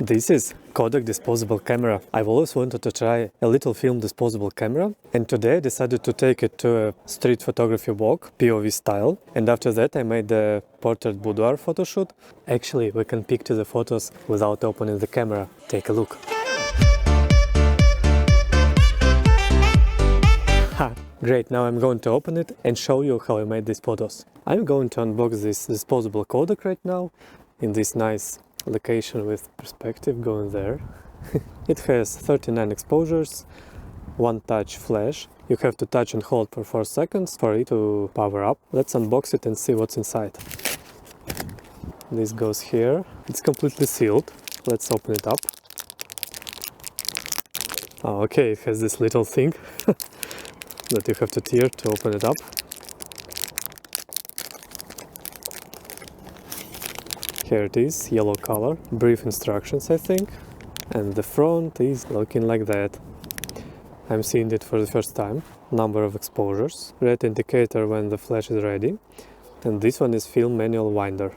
This is Kodak disposable camera. I've always wanted to try a little film disposable camera, and today I decided to take it to a street photography walk, POV style, and after that I made a portrait boudoir photo shoot. Actually, we can pick to the photos without opening the camera. Take a look. Ha! Great, now I'm going to open it and show you how I made these photos. I'm going to unbox this disposable Kodak right now in this nice location with perspective going there. It has 39 exposures, one touch flash. You have to touch and hold for 4 seconds for it to power up. Let's unbox it and see what's inside. This goes here. It's completely sealed. Let's open it up. Oh, okay, it has this little thing that you have to tear to open it up. Here it is, yellow color, brief instructions I think, and the front is looking like that. I'm seeing it for the first time. Number of exposures, red indicator when the flash is ready, and this one is film manual winder.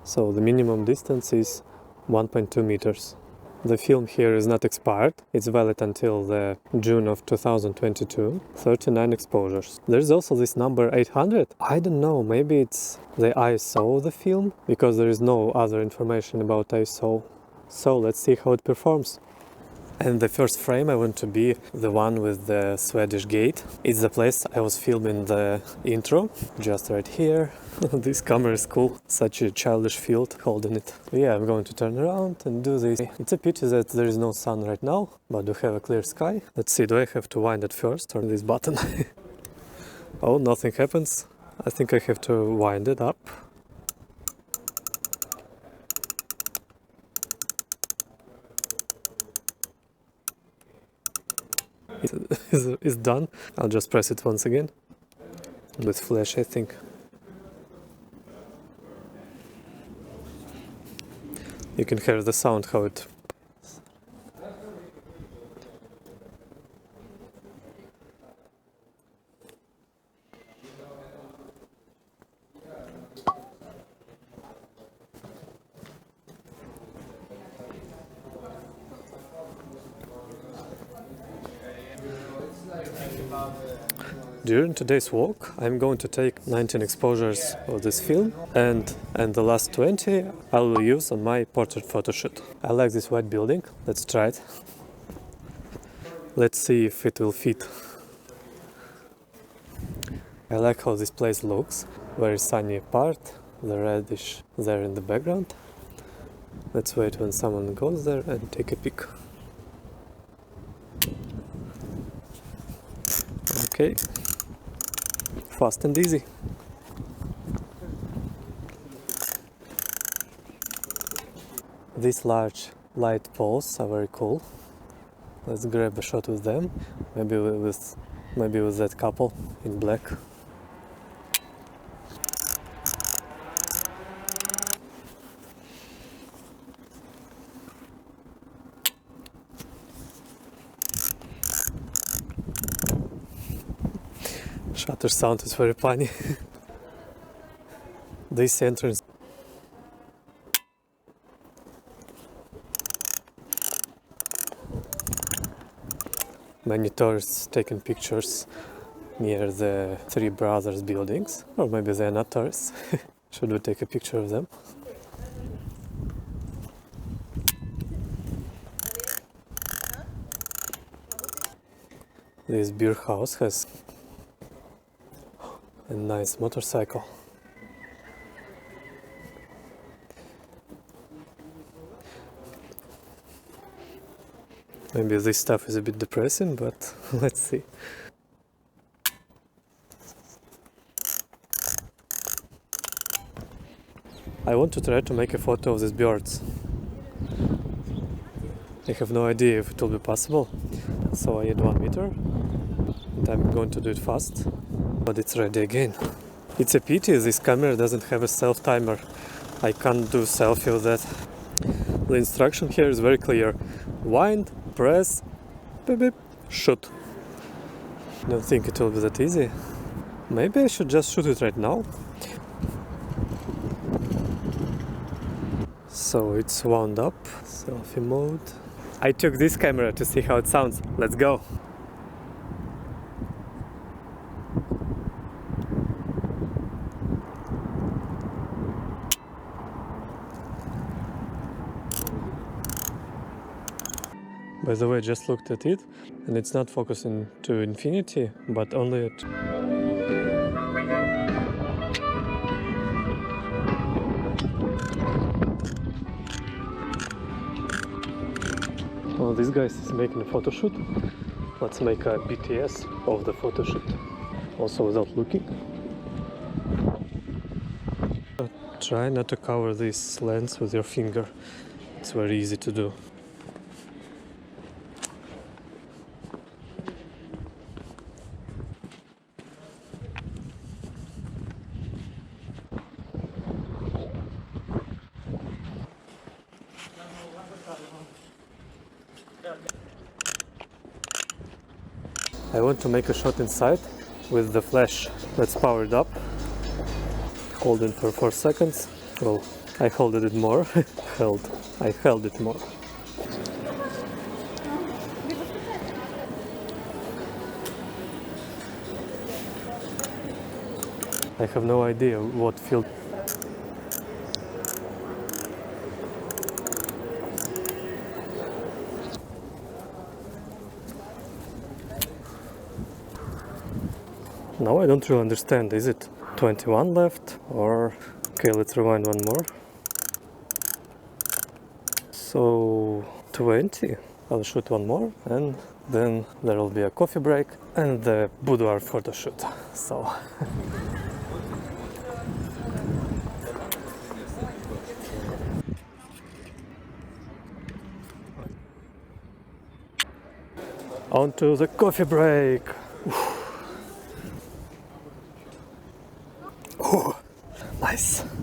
So the minimum distance is 1.2 meters. The film here is not expired, it's valid until the June of 2022, 39 exposures. There's also this number 800. I don't know, maybe it's the ISO of the film, because there is no other information about ISO. So let's see how it performs. And the first frame I want to be the one with the Swedish gate. It's the place I was filming the intro, just right here. This camera is cool, such a childish field holding it. Yeah, I'm going to turn around and do this. It's a pity that there is no sun right now, but we have a clear sky. Let's see, do I have to wind it first or this button? Oh, nothing happens. I think I have to wind it up. It's done. I'll just press it once again. With flash, I think. You can hear the sound, how it... During today's walk, I'm going to take 19 exposures of this film, and the last 20 I will use on my portrait photo shoot. I like this white building. Let's try it. Let's see if it will fit. I like how this place looks. Very sunny part, the reddish there in the background. Let's wait when someone goes there and take a pic. Okay. Fast and easy. These large light poles are very cool. Let's grab a shot with them. Maybe with that couple in black. Shutter sound is very funny. This entrance. Many tourists taking pictures near the Three Brothers buildings, or maybe they are not tourists. Should we take a picture of them? This beer house has a nice motorcycle. Maybe this stuff is a bit depressing, but let's see. I want to try to make a photo of these birds. I have no idea if it will be possible, so I need 1 meter, and I'm going to do it fast. But it's ready again. It's a pity this camera doesn't have a self-timer. I can't do selfie with that. The instruction here is very clear. Wind, press, beep beep, shoot. Don't think it will be that easy. Maybe I should just shoot it right now. So it's wound up, selfie mode. I took this camera to see how it sounds. Let's go! By the way, I just looked at it and it's not focusing to infinity, but only at... Well, this guy is making a photo shoot. Let's make a BTS of the photo shoot, also without looking. Try not to cover this lens with your finger. It's very easy to do. I want to make a shot inside with the flash that's powered up. Hold it for 4 seconds. Well, I held it more. I held it more. I have no idea what field. Now I don't really understand. Is it 21 left or... Okay, let's rewind one more. So 20. I'll shoot one more and then there will be a coffee break and the boudoir photo shoot. So on to the coffee break. Ooh, nice.